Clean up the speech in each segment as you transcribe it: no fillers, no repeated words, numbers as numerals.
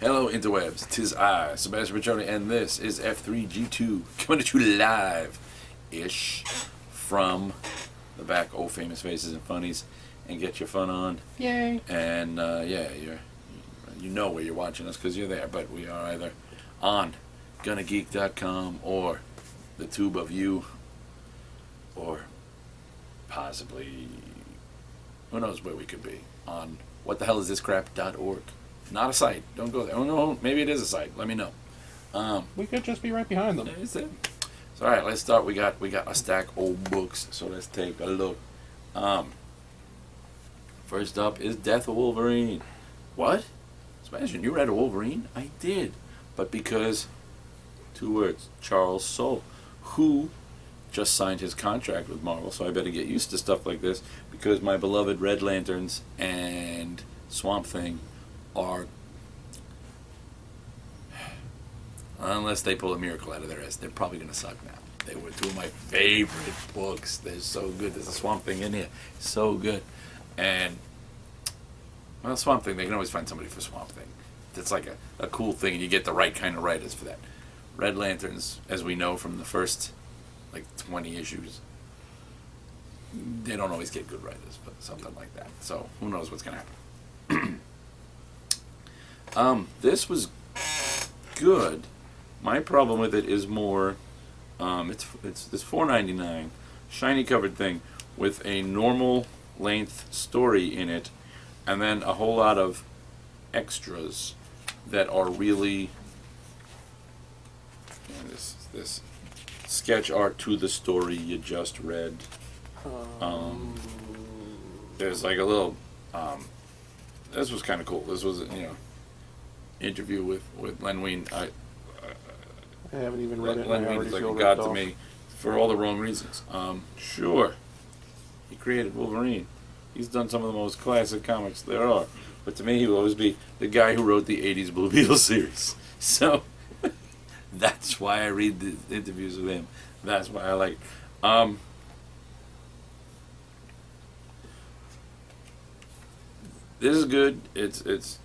Hello, interwebs. 'Tis I, Sebastian Piccioni, and this is F3G2 coming at you live-ish from the back. Old famous faces and funnies, and get your fun on. Yay! And you know where you're watching us because you're there. But we are either on GonnaGeek.com or the tube of you, or possibly who knows where we could be on whatthehellisthiscrap.org. Not a site. Don't go there. Oh no, maybe it is a site. Let me know. We could just be right behind them. Is it? So, all right, let's start. We got a stack of old books, so let's take a look. First up is Death of Wolverine. What? Sebastian, you read a Wolverine? I did, but because 2 words, Charles Soule, who just signed his contract with Marvel, so I better get used to stuff like this because my beloved Red Lanterns and Swamp Thing are, unless they pull a miracle out of their ass, they're probably going to suck now. They were 2 of my favorite books. They're so good. There's a Swamp Thing in here. So good. And, well, Swamp Thing, they can always find somebody for Swamp Thing. It's like a cool thing, and you get the right kind of writers for that. Red Lanterns, as we know from the first, 20 issues, they don't always get good writers, but something like that. So, who knows what's going to happen. This was good. My problem with it is more, it's this $4.99 shiny covered thing with a normal length story in it, and then a whole lot of extras that are really this sketch art to the story you just read. There's like a little. This was kind of cool. This was interview with Len Wein. I haven't even read it. Len I Wein already is like feel a god ripped to off. me for all the wrong reasons. Sure, he created Wolverine. He's done some of the most classic comics there are. But to me, he will always be the guy who wrote the '80s Blue Beetle series. So that's why I read the interviews with him. That's why I like it. This is good. It's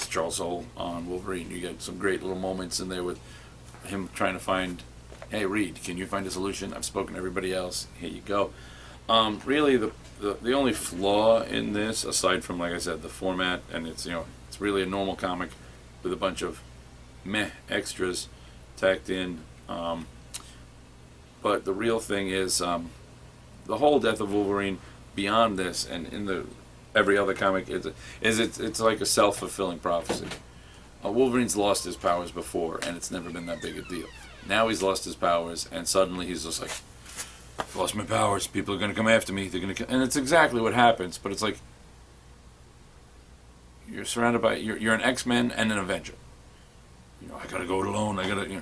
Charles Soule on Wolverine. You get some great little moments in there with him trying to find, hey Reed, can you find a solution? I've spoken to everybody else. Here you go. Really, the only flaw in this, aside from, like I said, the format, and it's really a normal comic with a bunch of meh extras tacked in. But the real thing is the whole Death of Wolverine. Beyond this, and in the every other comic, it's like a self-fulfilling prophecy. Wolverine's lost his powers before, and it's never been that big a deal. Now he's lost his powers, and suddenly he's just like, I've lost my powers. People are going to come after me. They're going to, and it's exactly what happens. But it's like you're surrounded by you're an X-Men and an Avenger. I got to go it alone. I got to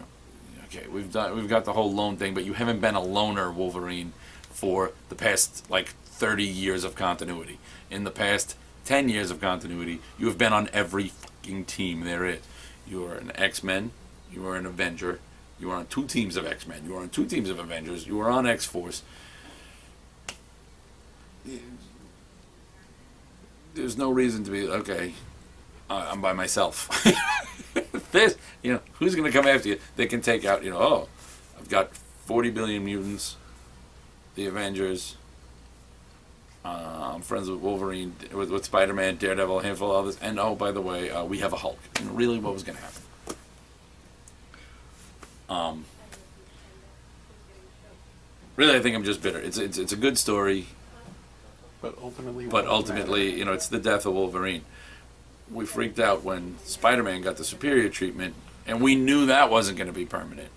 Okay, we've got the whole lone thing, but you haven't been a loner Wolverine for the past 30 years of continuity. In the past 10 years of continuity, you have been on every fucking team there is. You are an X-Men, you are an Avenger, you are on 2 teams of X-Men, you are on 2 teams of Avengers, you are on X-Force. There's no reason to be, okay, I'm by myself. This, who's going to come after you? They can take out, I've got 40 billion mutants, the Avengers, I'm friends with Wolverine, with Spider-Man, Daredevil, a handful of others, and oh, by the way, we have a Hulk. Really, what was going to happen? Really, I think I'm just bitter. It's a good story, But ultimately, it's the death of Wolverine. We freaked out when Spider-Man got the superior treatment, and we knew that wasn't going to be permanent.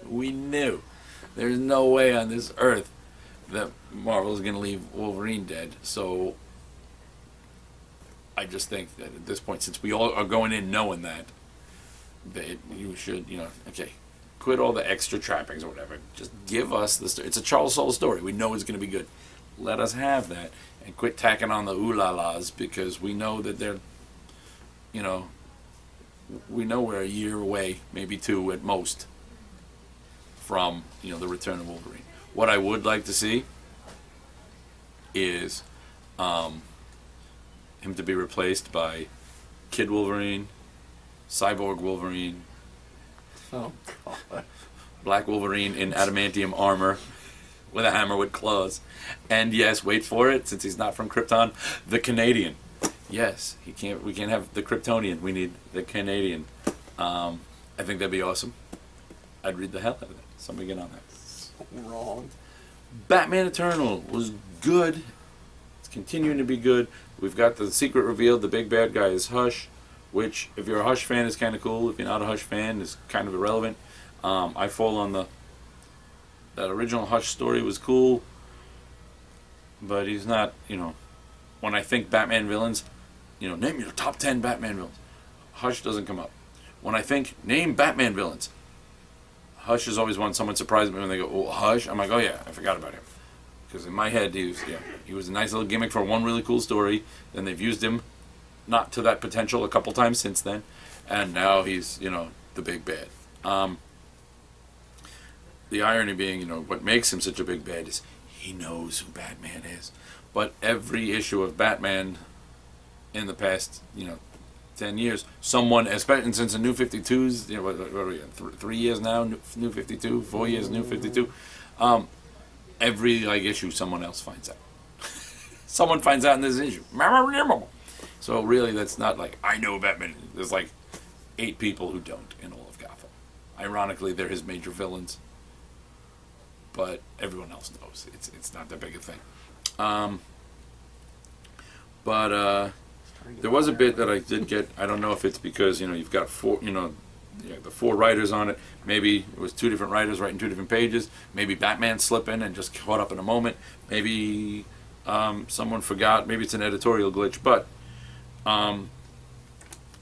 We knew. There's no way on this earth that Marvel is going to leave Wolverine dead. So I just think that at this point, since we all are going in knowing that you should, okay, quit all the extra trappings or whatever. Just give us the story. It's a Charles Soule story. We know it's going to be good. Let us have that, and quit tacking on the ooh-la-las, because we know that they're, we know we're a year away, maybe 2 at most, from, the return of Wolverine. What I would like to see is him to be replaced by Kid Wolverine, Cyborg Wolverine, Oh, God. Black Wolverine in adamantium armor with a hammer with claws. And yes, wait for it, since he's not from Krypton, the Canadian. Yes, we can't have the Kryptonian. We need the Canadian. I think that'd be awesome. I'd read the hell out of that. Somebody get on that. So wrong. Batman Eternal was good. It's continuing to be good. We've got the secret revealed. The big bad guy is Hush, which, if you're a Hush fan, is kind of cool. If you're not a Hush fan, is kind of irrelevant. I fall on that original Hush story was cool, but he's not, when I think Batman villains, name your top 10 Batman villains. Hush doesn't come up. When I think, name Batman villains, Hush is always one. Someone surprises me when they go, oh, Hush. I'm like, oh yeah, I forgot about him. Because in my head, he was a nice little gimmick for one really cool story. Then they've used him not to that potential a couple times since then. And now he's, the big bad. The irony being, what makes him such a big bad is he knows who Batman is. But every issue of Batman in the past, 10 years, someone, especially since the New 52s, what are we, 3 years now, New 52, 4 years, New 52, every issue someone else finds out. Someone finds out in this issue. So really, that's not I know Batman. There's 8 people who don't in all of Gotham. Ironically, they're his major villains, but everyone else knows it's not that big a thing. But there was a bit that I did get. I don't know if it's because you've got the 4 writers on it. Maybe it was 2 different writers writing 2 different pages. Maybe Batman slipping and just caught up in a moment. Maybe someone forgot. Maybe it's an editorial glitch. But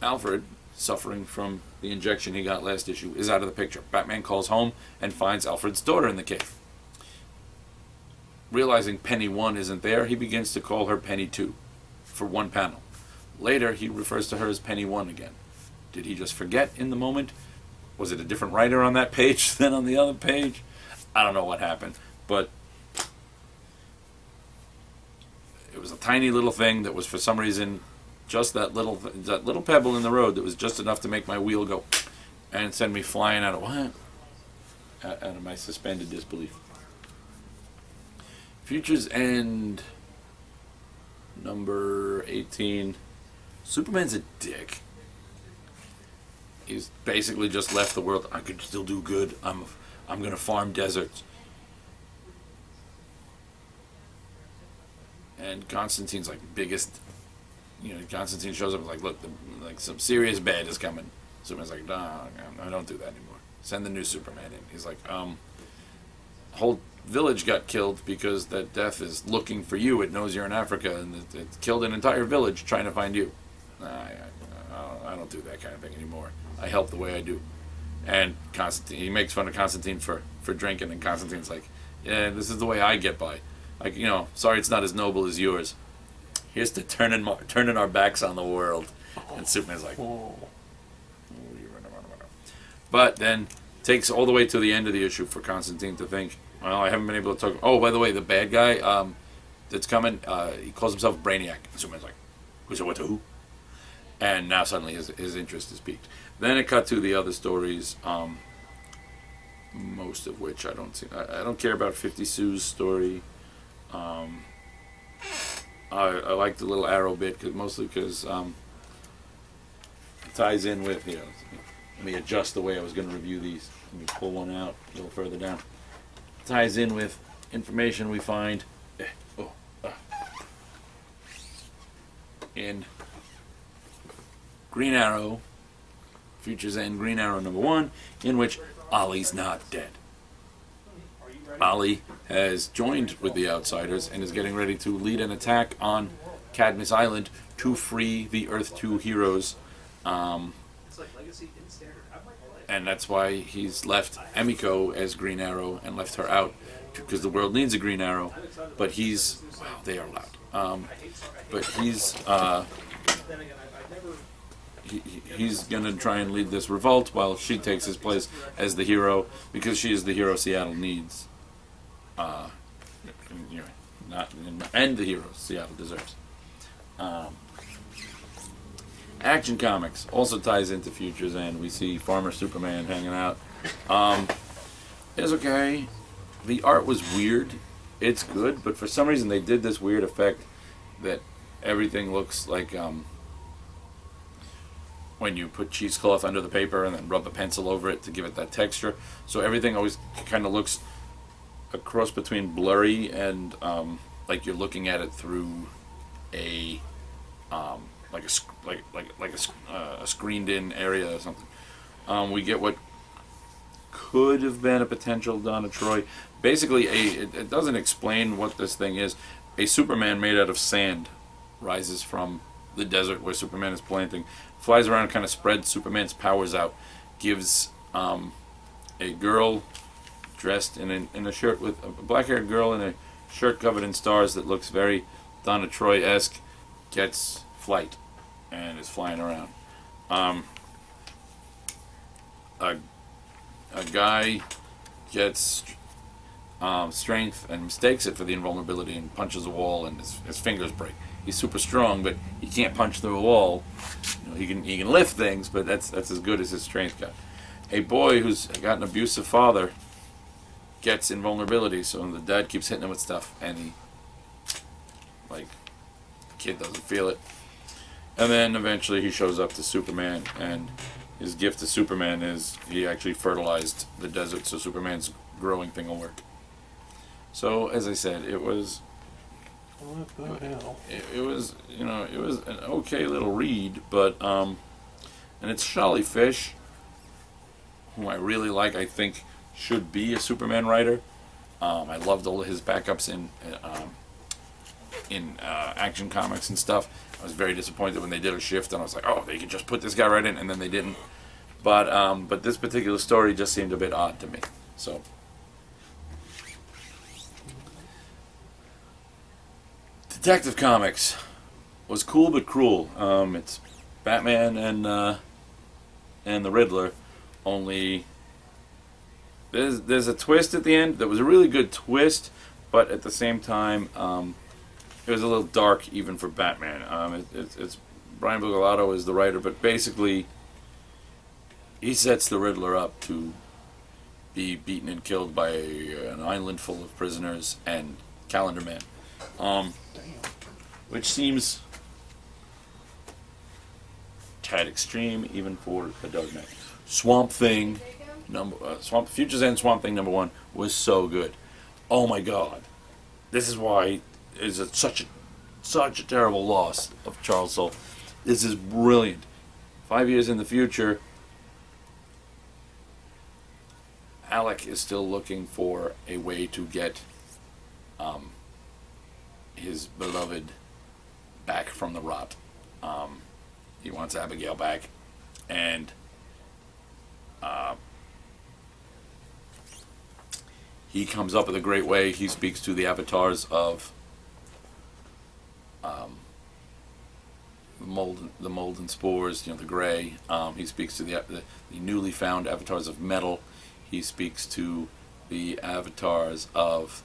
Alfred, suffering from the injection he got last issue, is out of the picture. Batman calls home and finds Alfred's daughter in the cave. Realizing Penny 1 isn't there, he begins to call her Penny 2 for one panel. Later, he refers to her as Penny 1 again. Did he just forget in the moment? Was it a different writer on that page than on the other page? I don't know what happened, but it was a tiny little thing that was, for some reason, just that little pebble in the road that was just enough to make my wheel go and send me flying out of my suspended disbelief. Futures End, number 18. Superman's a dick. He's basically just left the world. I could still do good. I'm gonna farm deserts. And Constantine's biggest. Constantine shows up and look, some serious bad is coming. Superman's like, nah, I don't do that anymore. Send the new Superman in. He's like, whole village got killed because that death is looking for you. It knows you're in Africa, and it killed an entire village trying to find you. I don't do that kind of thing anymore. I help the way I do. And Constantine, he makes fun of Constantine for drinking, and Constantine's like, yeah, this is the way I get by. Sorry it's not as noble as yours. Here's to turning our backs on the world. And Superman's like, but then takes all the way to the end of the issue for Constantine to think, well, I haven't been able to talk. Oh, by the way, the bad guy that's coming, he calls himself Brainiac. And Superman's like, who's what to who? And now suddenly his interest is piqued. Then it cut to the other stories, most of which I don't see. I don't care about 50 Sue's story. I like the little Arrow bit mostly because it ties in with, let me adjust the way I was going to review these. Let me pull one out a little further down. Ties in with information we find in Green Arrow, Futures End Green Arrow number 1, in which Ollie's not dead. Ollie has joined with the Outsiders and is getting ready to lead an attack on Cadmus Island to free the Earth 2 heroes. And that's why he's left Emiko as Green Arrow and left her out, because the world needs a Green Arrow. But he's... Wow, they are loud. But he's going to try and lead this revolt while she takes his place as the hero, because she is the hero Seattle needs. And the hero Seattle deserves. Action Comics also ties into Future's End. We see Farmer Superman hanging out. It's okay. The art was weird. It's good, but for some reason they did this weird effect that everything looks like when you put cheesecloth under the paper and then rub a pencil over it to give it that texture. So everything always kind of looks a cross between blurry and like you're looking at it through a a screened-in area or something. We get what could have been a potential Donna Troy. Basically, it doesn't explain what this thing is. A Superman made out of sand rises from the desert where Superman is planting, flies around and kind of spreads Superman's powers out, gives a girl dressed in a shirt with a black-haired girl in a shirt covered in stars that looks very Donna Troy-esque, gets flight and is flying around. A guy gets strength and mistakes it for the invulnerability and punches a wall and his fingers break. He's super strong, but he can't punch through a wall. You know, he can lift things, but that's as good as his strength got. A boy who's got an abusive father gets invulnerability, so the dad keeps hitting him with stuff, and the kid doesn't feel it. And then eventually he shows up to Superman, and his gift to Superman is he actually fertilized the desert, so Superman's growing thing will work. So as I said, it was. What the hell? It was, it was an okay little read, but and it's Charlie Fish, who I really like. I think should be a Superman writer. I loved all of his backups in Action Comics and stuff. I was very disappointed when they did a shift, and I was like, oh, they could just put this guy right in, and then they didn't. But this particular story just seemed a bit odd to me. So. Detective Comics was cool but cruel. It's Batman and the Riddler, only there's a twist at the end that was a really good twist, but at the same time it was a little dark even for Batman. It's Brian Bucalato is the writer, but basically he sets the Riddler up to be beaten and killed by an island full of prisoners and Calendar Man. Which seems tad extreme even for a Dark Knight. Swamp Thing, Future's End Swamp Thing #1 was so good. Oh my God, this is why it's such a terrible loss of Charles Soule. This is brilliant. 5 years in the future, Alec is still looking for a way to get his beloved back from the rot. He wants Abigail back, and he comes up with a great way. He speaks to the avatars of the mold and spores, the gray. He speaks to the newly found avatars of metal. He speaks to the avatars of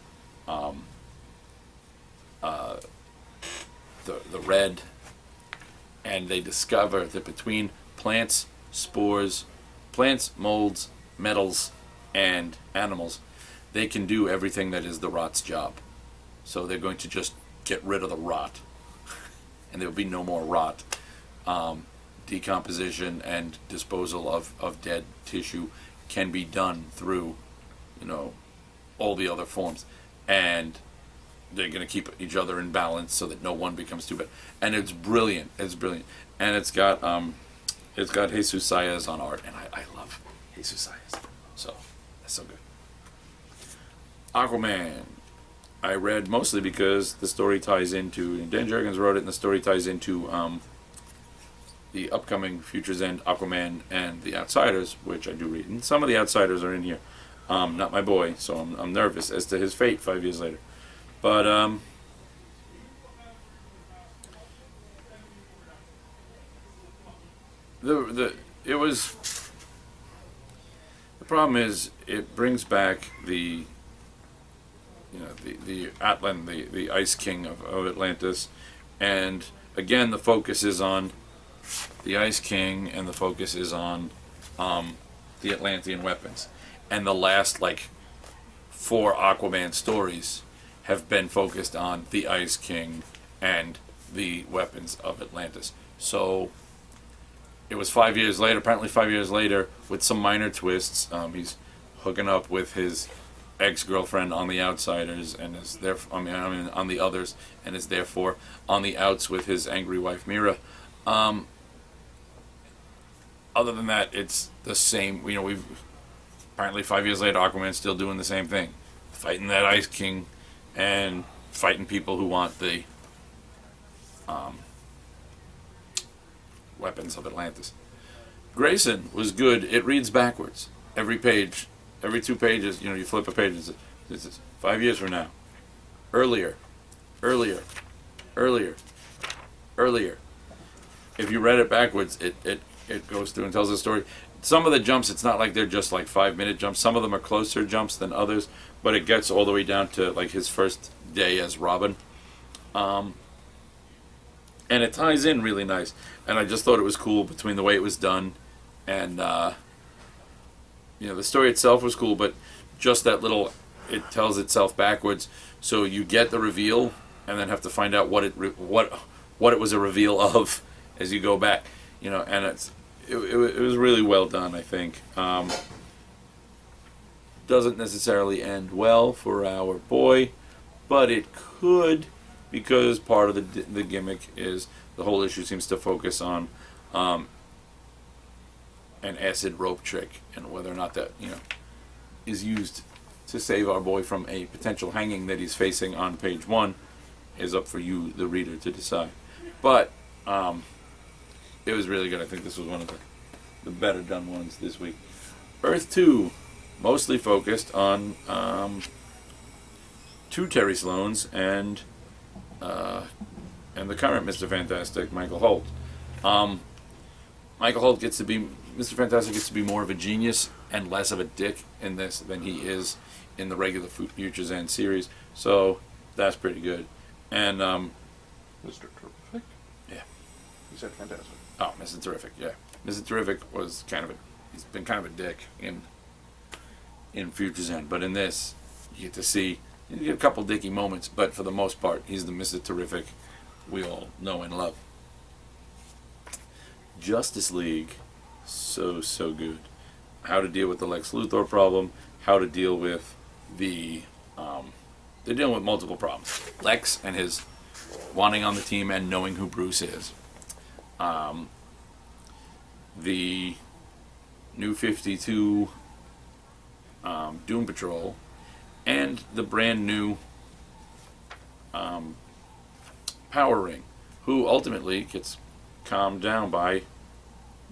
the red, and they discover that between plants, spores, molds, metals, and animals, they can do everything that is the rot's job. So they're going to just get rid of the rot, and there will be no more rot. Decomposition and disposal of dead tissue can be done through, all the other forms, and they're going to keep each other in balance so that no one becomes too bad. And it's brilliant. It's brilliant. And it's got Jesus Saez on art, and I love Jesus Saez. So that's so good. Aquaman, I read mostly because the story ties into, Dan Jurgens wrote it, and the story ties into the upcoming Future's End Aquaman and The Outsiders, which I do read. And some of The Outsiders are in here. Not my boy, so I'm nervous as to his fate 5 years later. But the problem is it brings back the Atlan, the Ice King of Atlantis, and again the focus is on the Ice King, and the focus is on the Atlantean weapons. And the last, like, 4 Aquaman stories have been focused on the Ice King and the weapons of Atlantis. So it was 5 years later, apparently 5 years later, with some minor twists. He's hooking up with his ex-girlfriend on the Outsiders, and is there. On the Others, and is therefore on the outs with his angry wife Mira. Other than that, it's the same. You know, we've apparently 5 years later, Aquaman's still doing the same thing, fighting that Ice King, and fighting people who want the weapons of Atlantis. Grayson was good. It reads backwards. Every page, every 2 pages, you know, you flip a page, this is 5 years from now. Earlier. If you read it backwards, it goes through and tells the story. Some of the jumps, it's not like they're just like 5-minute jumps. Some of them are closer jumps than others, but it gets all the way down to like his first day as Robin. And it ties in really nice. And I just thought it was cool between the way it was done and, you know, the story itself was cool, but just that little, it tells itself backwards. So you get the reveal and then have to find out what it was a reveal of as you go back. You know, and it was really well done, I think. Doesn't necessarily end well for our boy, but it could, because part of the gimmick is the whole issue seems to focus on an acid rope trick, and whether or not that, you know, is used to save our boy from a potential hanging that he's facing on page 1 is up for you, the reader, to decide. But it was really good. I think this was one of the better done ones this week. Earth 2, mostly focused on 2 Terry Sloans and the current Mr. Fantastic, Michael Holt. Michael Holt gets to be, Mr. Fantastic gets to be more of a genius and less of a dick in this than he is in the regular Futures End series. So that's pretty good. And Mr. Terrific? yeah. You said fantastic. Oh, Mr. Terrific, yeah. Mr. Terrific was he's been kind of a dick in Futures End, but in this, you get to see, you get a couple dicky moments, but for the most part, he's the Mr. Terrific we all know and love. Justice League, so good. How to deal with the Lex Luthor problem, how to deal with they're dealing with multiple problems. Lex and his wanting on the team and knowing who Bruce is. The New 52 Doom Patrol, and the brand new Power Ring, who ultimately gets calmed down by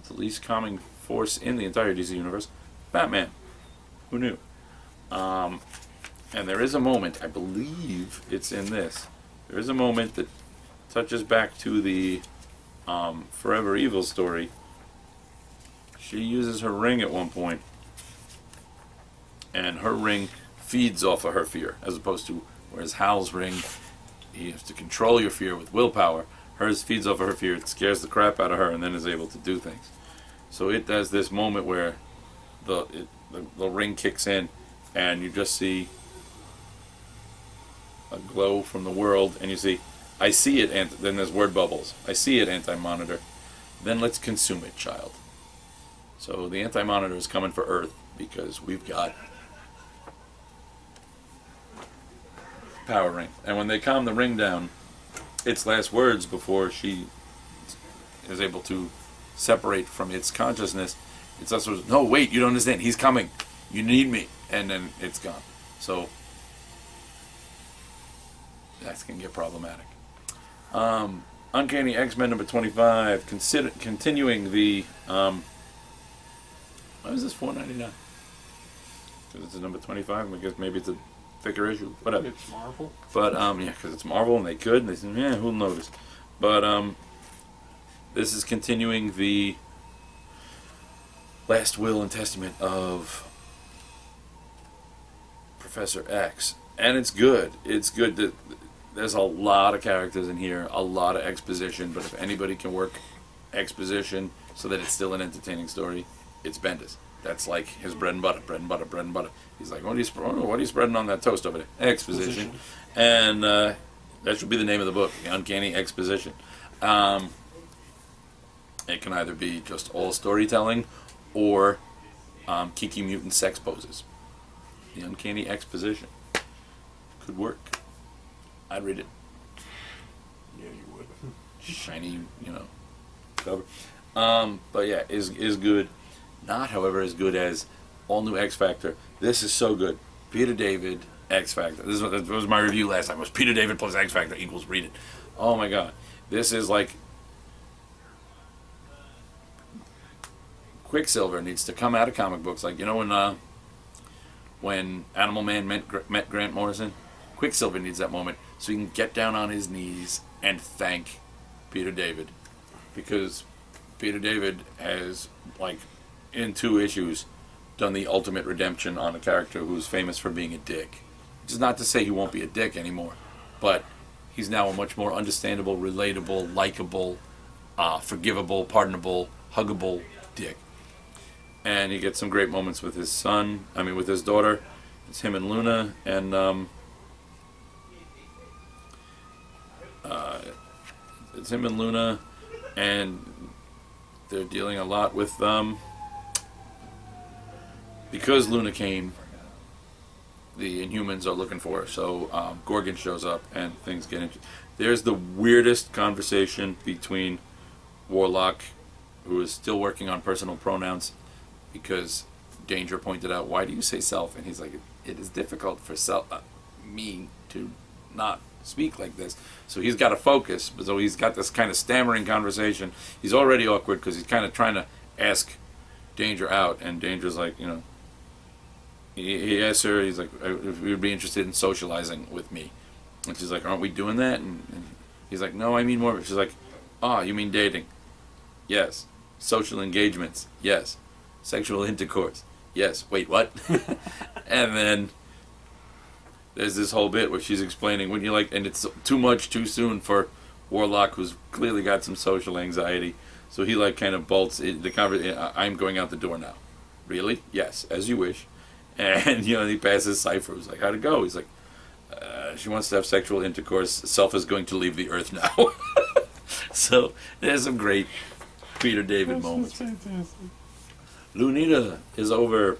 the least calming force in the entire DC universe, Batman. Who knew? And there is a moment, I believe it's in this, there is a moment that touches back to the Forever Evil story. She uses her ring at one point, and her ring feeds off of her fear, as opposed to, whereas Hal's ring, you have to control your fear with willpower. Hers feeds off of her fear, it scares the crap out of her, and then is able to do things. So it does this moment where the ring kicks in, and you just see a glow from the world, and you see, I see it, and then there's word bubbles. I see it, Anti-Monitor. Then let's consume it, child. So the Anti-Monitor is coming for Earth because we've got Power Ring. And when they calm the ring down, its last words before she is able to separate from its consciousness, it's last words, no, wait, you don't understand. He's coming. You need me. And then it's gone. So that can get problematic. Uncanny X-Men number 25, continuing the why is this $4.99? Because it's a number 25. I guess maybe it's a thicker issue. Whatever. It's Marvel. But yeah, because it's Marvel and they could. And they said, yeah, who'll notice? But this is continuing the last will and testament of Professor X, and it's good. It's good. There's a lot of characters in here, a lot of exposition. But if anybody can work exposition so that it's still an entertaining story, it's Bendis. That's like his bread and butter, bread and butter, bread and butter. He's like, what are you spreading on that toast over there? Exposition. And that should be the name of the book, The Uncanny Exposition. It can either be just all storytelling or Kiki Mutant sex poses. The Uncanny Exposition. Could work. I'd read it. Yeah, you would. Shiny, cover. But yeah, is good. Not, however, as good as All New X Factor. This is so good. Peter David, X Factor. This was my review last time. It was Peter David plus X Factor equals read it. Oh my god. This is like Quicksilver needs to come out of comic books. Like, when Animal Man met Grant Morrison? Quicksilver needs that moment so he can get down on his knees and thank Peter David. Because Peter David has, like, in 2 issues, done the ultimate redemption on a character who's famous for being a dick. Which is not to say he won't be a dick anymore, but he's now a much more understandable, relatable, likable, forgivable, pardonable, huggable dick. And he gets some great moments with his with his daughter. It's him and Luna, and they're dealing a lot with because Luna came, the Inhumans are looking for her. So Gorgon shows up, and things get into. There's the weirdest conversation between Warlock, who is still working on personal pronouns, because Danger pointed out, why do you say self? And he's like, it is difficult for me to not speak like this. So he's got to focus. So he's got this kind of stammering conversation. He's already awkward because he's kind of trying to ask Danger out, and Danger's like, he asks her, he's like, if you'd be interested in socializing with me. And she's like, aren't we doing that? And he's like, no, I mean more. She's like, you mean dating? Yes. Social engagements? Yes. Sexual intercourse? Yes. Wait, what? And then there's this whole bit where she's explaining when you like, and it's too much too soon for Warlock, who's clearly got some social anxiety. So he like kind of bolts the conversation. I'm going out the door now. Really? Yes, as you wish. And he passes Cypher, who's like, how'd it go? He's like, she wants to have sexual intercourse. Self is going to leave the earth now. So there's some great Peter David moments. Lunita is over.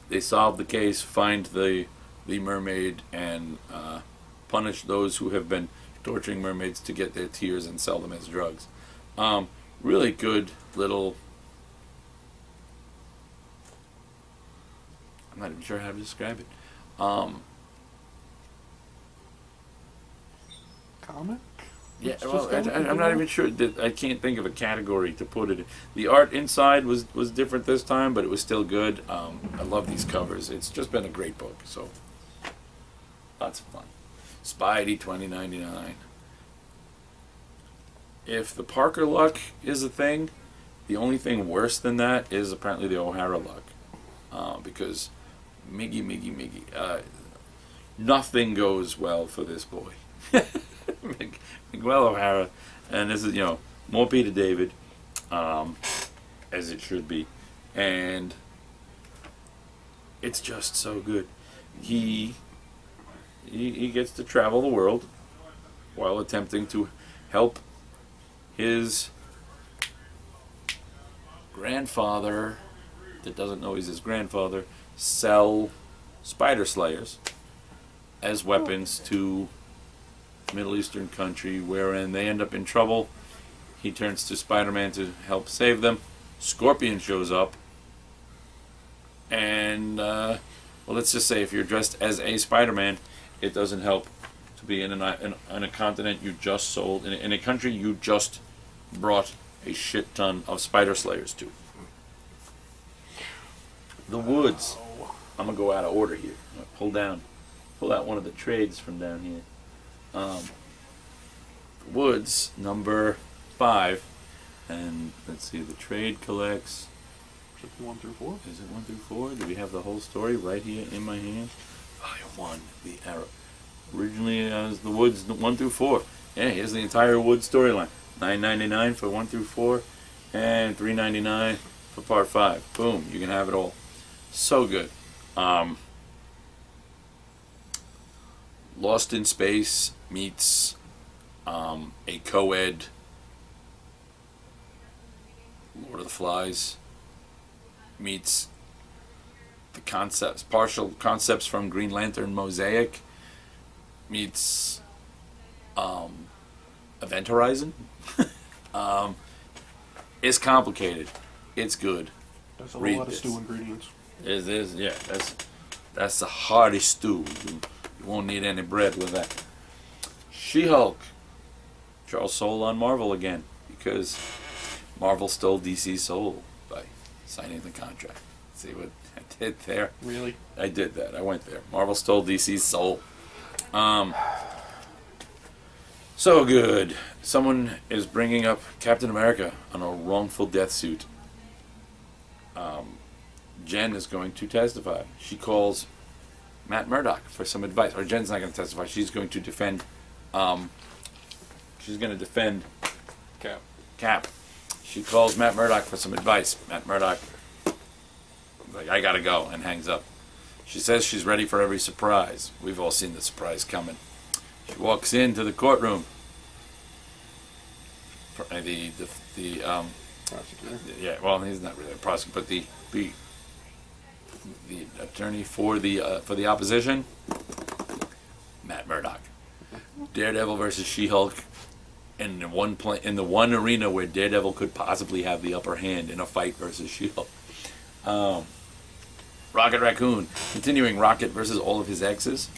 They solve the case, find the mermaid, and punish those who have been torturing mermaids to get their tears and sell them as drugs. Really good little. I'm not even sure how to describe it. Comic? Yeah, well, I'm not even sure. I can't think of a category to put it in. The art inside was different this time, but it was still good. I love these covers. It's just been a great book, so lots of fun. Spidey $20.99. If the Parker luck is a thing, the only thing worse than that is apparently the O'Hara luck, because Miggy, nothing goes well for this boy. Miguel O'Hara, and this is more Peter David, as it should be, and it's just so good. He gets to travel the world while attempting to help his grandfather, that doesn't know he's his grandfather, sell spider slayers as weapons to Middle Eastern country, wherein they end up in trouble. He turns to Spider-Man to help save them. Scorpion shows up, and let's just say if you're dressed as a Spider-Man, it doesn't help to be in a continent you just sold, in a country you just brought a shit ton of spider slayers to. The Woods. I'm gonna go out of order here. Pull out one of the trades from down here. Woods number 5, and let's see, the trade collects. Should be 1 through 4. Is it 1 through 4? Do we have the whole story right here in my hand? Volume 1, the arrow. Originally as the Woods 1 through 4. Yeah, here's the entire Woods storyline. $9.99 for 1 through 4, and $3.99 for part 5. Boom, you can have it all. So good. Lost in Space meets a co-ed Lord of the Flies meets the partial concepts from Green Lantern Mosaic meets Event Horizon. It's complicated. It's good. That's a Read lot of this. stew ingredients. It is, yeah. That's a hearty stew. You won't need any bread with that. She-Hulk. Charles Soule on Marvel again, because Marvel stole DC's soul by signing the contract. See what I did there? Really? I did that. I went there. Marvel stole DC's soul. So good. Someone is bringing up Captain America on a wrongful death suit. Jen is going to testify. She calls Matt Murdock for some advice. Or Jen's not going to testify. She's going to defend. She's going to defend Cap. She calls Matt Murdock for some advice. Matt Murdock, like, I gotta go, and hangs up. She says she's ready for every surprise. We've all seen the surprise coming. She walks into the courtroom. Prosecutor. Yeah, well, he's not really a prosecutor, but the attorney for the opposition, Matt Murdock. Daredevil versus She-Hulk, in the one arena where Daredevil could possibly have the upper hand in a fight versus She-Hulk. Rocket Raccoon, continuing Rocket versus all of his exes,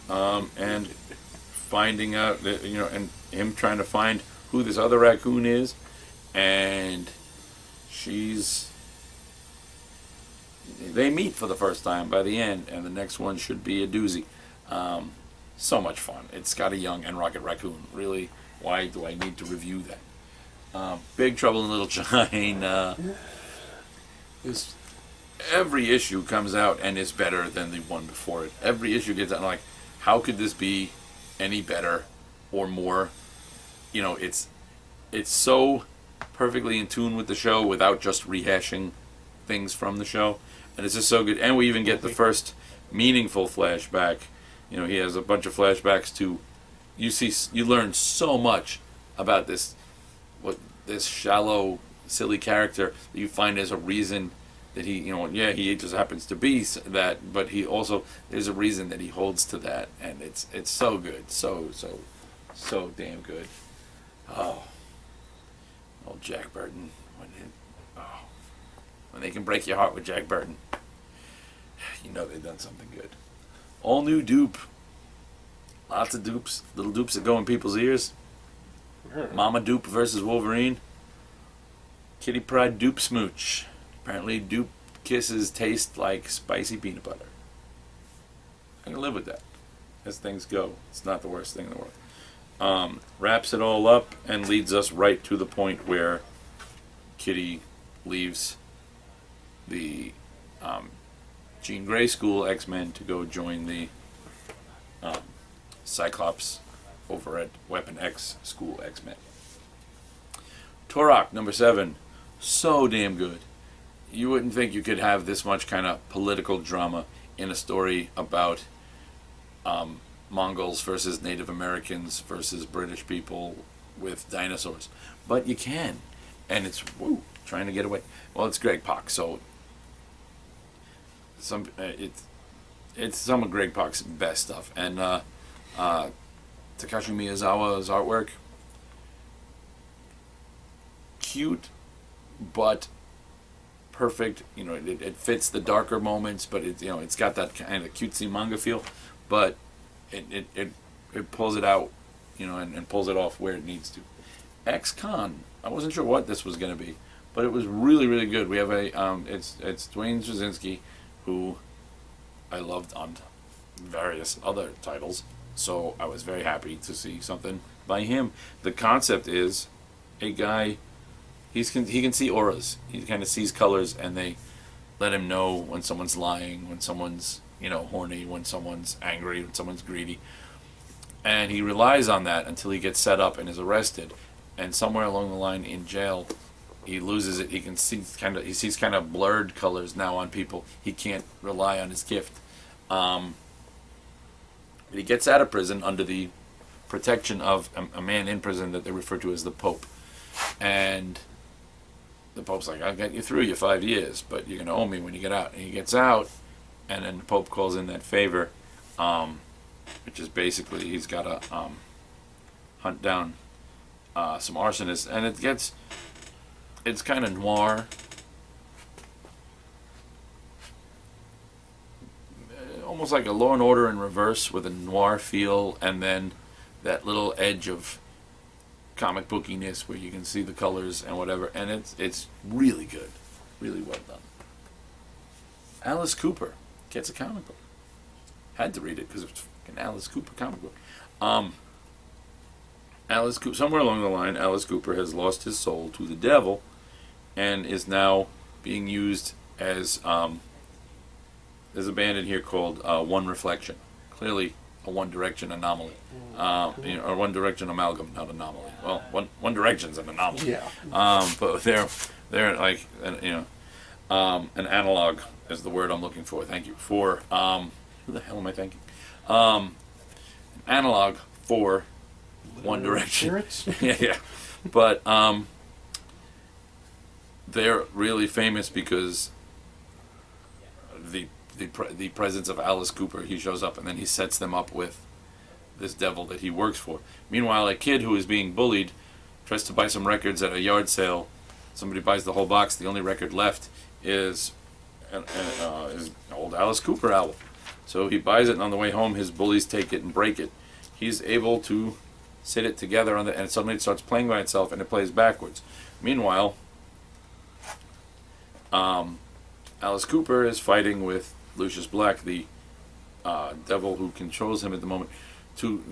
and finding out that, and him trying to find who this other raccoon is, and they meet for the first time by the end, and the next one should be a doozy. So much fun. It's Scotty Young and Rocket Raccoon. Really, why do I need to review that? Big Trouble in Little China. Every issue comes out and is better than the one before it. Every issue gets out, like, how could this be any better or more? It's so perfectly in tune with the show without just rehashing things from the show, and it's just so good. And we even get the first meaningful flashback. He has a bunch of flashbacks to. You learn so much about this shallow, silly character that you find there's a reason that he just happens to be that, but there's a reason that he holds to that, and it's so good, so damn good. Oh, old Jack Burton, when they can break your heart with Jack Burton, they've done something good. All new dupe, lots of dupes, little dupes that go in people's ears. Mama Dupe versus Wolverine. Kitty Pryde dupe smooch. Apparently, dupe kisses taste like spicy peanut butter. I can live with that as things go. It's not the worst thing in the world. Wraps it all up and leads us right to the point where Kitty leaves the Jean Grey School X-Men to go join the Cyclops over at Weapon X School X-Men. Turok, number 7. So damn good. You wouldn't think you could have this much kind of political drama in a story about Mongols versus Native Americans versus British people with dinosaurs. But you can. And it's trying to get away. Well, it's Greg Pak, so it's some of Greg Pak's best stuff. And Takashi Miyazawa's artwork, cute, but perfect. It fits the darker moments, but it's got that kind of cutesy manga feel, but it pulls it out, and pulls it off where it needs to. Ex-Con, I wasn't sure what this was going to be, but it was really, really good. We have it's Dwayne Straczynski, who I loved on various other titles, so I was very happy to see something by him. The concept is a guy, he can see auras. He kind of sees colors, and they let him know when someone's lying, when someone's horny, when someone's angry, when someone's greedy. And he relies on that until he gets set up and is arrested. and somewhere along the line in jail, he loses it. He sees kind of blurred colors now on people. He can't rely on his gift. He gets out of prison under the protection of a man in prison that they refer to as the Pope. And the Pope's like, I'll get you through your 5 years, but you're going to owe me when you get out. And he gets out, and then the Pope calls in that favor, which is basically he's got to hunt down some arsonists. And it's kind of noir. Almost like a Law and Order in reverse with a noir feel, and then that little edge of comic bookiness where you can see the colors and whatever, and it's really good, really well done. Alice Cooper gets a comic book. Had to read it because it's an Alice Cooper comic book. Alice Cooper, somewhere along the line, Alice Cooper has lost his soul to the devil, and is now being used as there's a band in here called One Reflection. Clearly a One Direction anomaly. Or One Direction amalgam, not anomaly. Well, One Direction's an anomaly. Yeah. But they're like, an analog is the word I'm looking for. Thank you. For, who the hell am I thinking? An analog for One Direction. Yeah. But they're really famous because the presence of Alice Cooper. He shows up and then he sets them up with this devil that he works for. Meanwhile, a kid who is being bullied tries to buy some records at a yard sale. Somebody buys the whole box. The only record left is an old Alice Cooper album. So he buys it, and on the way home, his bullies take it and break it. He's able to sit it together and suddenly it starts playing by itself, and it plays backwards. Meanwhile, Alice Cooper is fighting with Lucius Black, the devil who controls him at the moment, to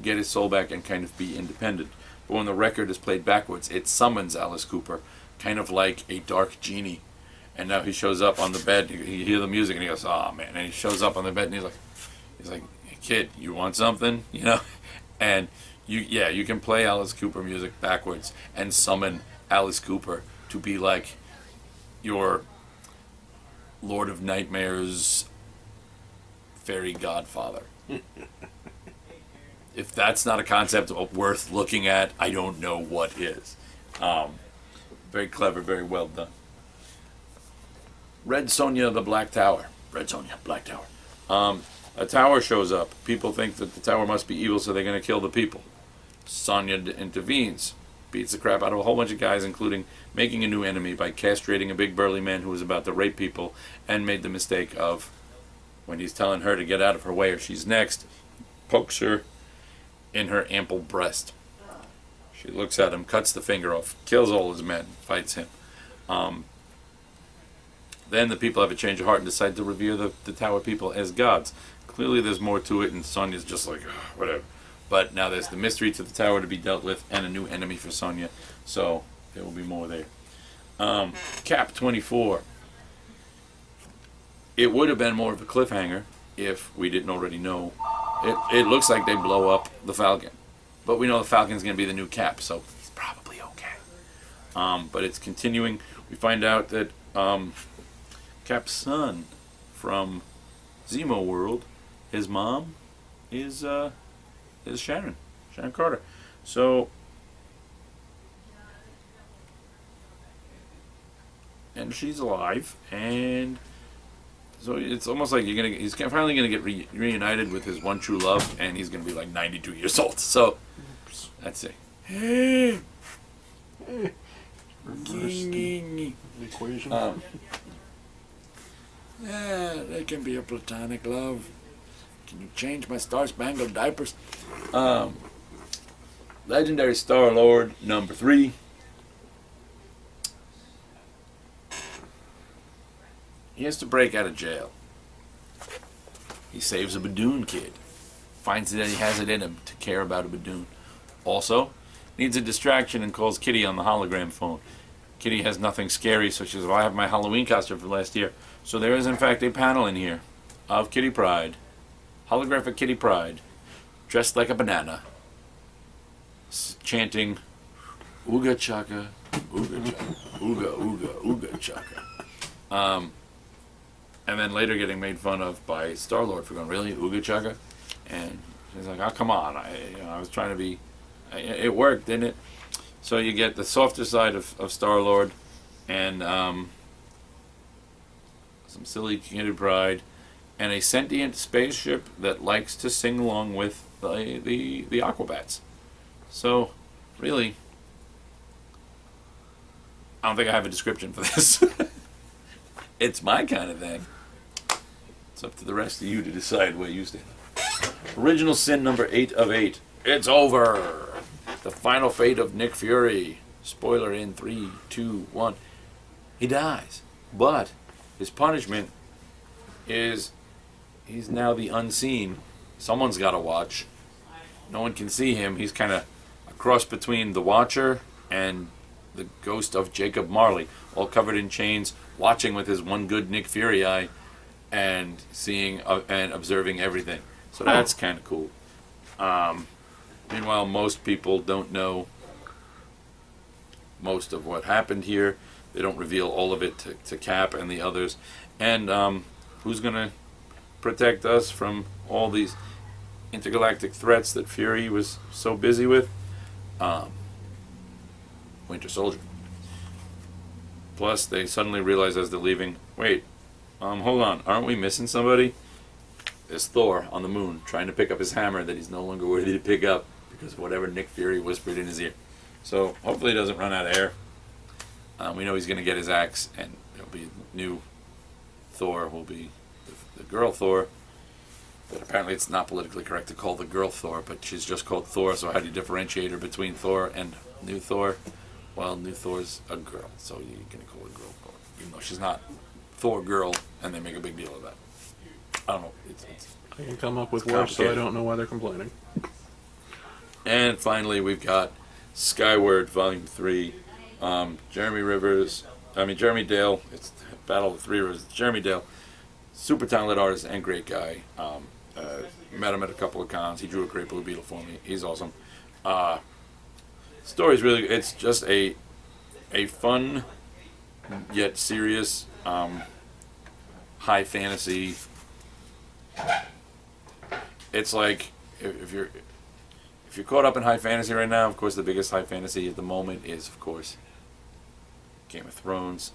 get his soul back and kind of be independent. But when the record is played backwards, it summons Alice Cooper, kind of like a dark genie. And now he shows up on the bed. You hear the music, and he goes, "Oh man!" And he shows up on the bed, and he's like, "Hey, kid, you want something?" And you can play Alice Cooper music backwards and summon Alice Cooper to be like your Lord of Nightmares fairy godfather. If that's not a concept worth looking at, I don't know what is. Very clever, very well done. Red Sonja, the Black Tower. Red Sonja, Black Tower. A tower shows up. People think that the tower must be evil, so they're going to kill the people. Sonja intervenes, beats the crap out of a whole bunch of guys, including making a new enemy by castrating a big burly man who was about to rape people, and made the mistake of, when he's telling her to get out of her way or she's next, pokes her in her ample breast. She looks at him, cuts the finger off, kills all his men, fights him. Then the people have a change of heart and decide to revere the tower people as gods. Clearly there's more to it, and Sonja's just like, whatever. But now there's the mystery to the tower to be dealt with, and a new enemy for Sonja. So there will be more there. Cap 24. It would have been more of a cliffhanger if we didn't already know. It looks like they blow up the Falcon. But we know the Falcon's going to be the new Cap, so he's probably okay. But it's continuing. We find out that Cap's son from Zemo World, his mom is Sharon Carter. So, and she's alive, and so it's almost like he's finally gonna get reunited with his one true love, and he's gonna be like 92 years old. So, that's it. Hey, Reverse the equation. Yeah, that can be a platonic love. Can you change my star-spangled diapers? Legendary Star-Lord number 3. He has to break out of jail. He saves a Badoon kid. Finds that he has it in him to care about a Badoon. Also, needs a distraction and calls Kitty on the hologram phone. Kitty has nothing scary, so she says, well, I have my Halloween costume from last year. So there is, in fact, a panel in here of Kitty Pryde, holographic Kitty Pryde, dressed like a banana, chanting, Ooga chaka, ooga chaka, ooga ooga ooga chaka. And then later getting made fun of by Star-Lord for going, really, ooga chaka? And he's like, oh, come on. I was trying to be... It worked, didn't it? So you get the softer side of Star-Lord and some silly kid pride and a sentient spaceship that likes to sing along with the Aquabats. So, really, I don't think I have a description for this. It's my kind of thing. It's up to the rest of you to decide where you stand. Original sin number 8 of 8. It's over. The final fate of Nick Fury. Spoiler in 3, 2, 1. He dies. But his punishment is he's now the unseen. Someone's got to watch. No one can see him. He's kind of a cross between the Watcher and the ghost of Jacob Marley, all covered in chains, watching with his one good Nick Fury eye and seeing and observing everything. So that's kind of cool. Meanwhile, most people don't know most of what happened here. They don't reveal all of it to Cap and the others. And who's going to protect us from all these intergalactic threats that Fury was so busy with? Winter Soldier. Plus, they suddenly realize as they're leaving, wait, hold on, aren't we missing somebody? There's Thor on the moon trying to pick up his hammer that he's no longer worthy to pick up because of whatever Nick Fury whispered in his ear. So, hopefully he doesn't run out of air. We know he's going to get his axe, and it'll be new Thor will be the girl Thor. But apparently it's not politically correct to call the girl Thor, but she's just called Thor, so how do you differentiate her between Thor and new Thor? Well, new Thor's a girl, so you're going to call her girl Thor, even though she's not Thor girl, and they make a big deal of that. I don't know. I can come up with words, so I don't know why they're complaining. And finally, we've got Skyward Volume 3. Jeremy Dale. It's Battle of the Three Rivers. Jeremy Dale, super talented artist and great guy. Met him at a couple of cons. He drew a great Blue Beetle for me. He's awesome. Story's really good. It's just a fun yet serious high fantasy. It's like if you're caught up in high fantasy right now, of course the biggest high fantasy at the moment is of course Game of Thrones,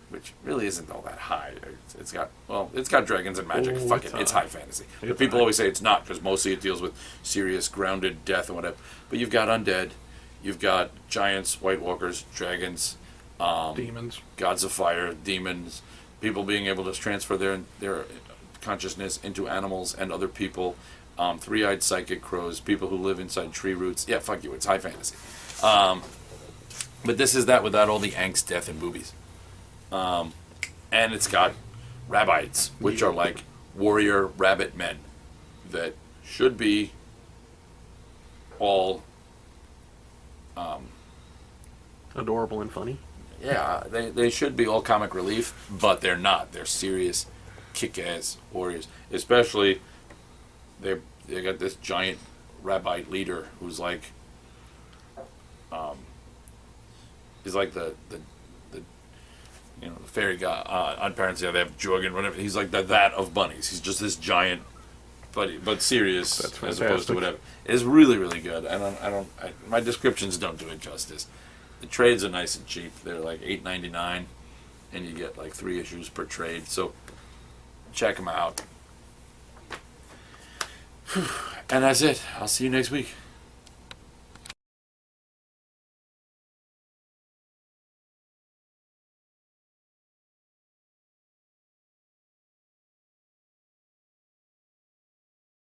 which really isn't all that high. It's got dragons and magic. Fuck it, it's high fantasy. But people always say it's not because mostly it deals with serious, grounded death and whatever. But you've got undead, you've got giants, White Walkers, dragons, demons, gods of fire, demons, people being able to transfer their consciousness into animals and other people, three-eyed psychic crows, people who live inside tree roots. Yeah, fuck you, it's high fantasy. But this is that without all the angst, death, and boobies. And it's got rabbites, which are like warrior rabbit men that should be all adorable and funny. Yeah, they should be all comic relief, but they're not. They're serious, kick-ass warriors. Especially, they got this giant rabbite leader who's like, he's like the fairy god on Parents. Yeah, they have Jorgen, whatever. He's like that of bunnies. He's just this giant, but serious as opposed to whatever. It's really really good. My descriptions don't do it justice. The trades are nice and cheap. They're like $8.99, and you get like 3 issues per trade. So check them out. And that's it. I'll see you next week.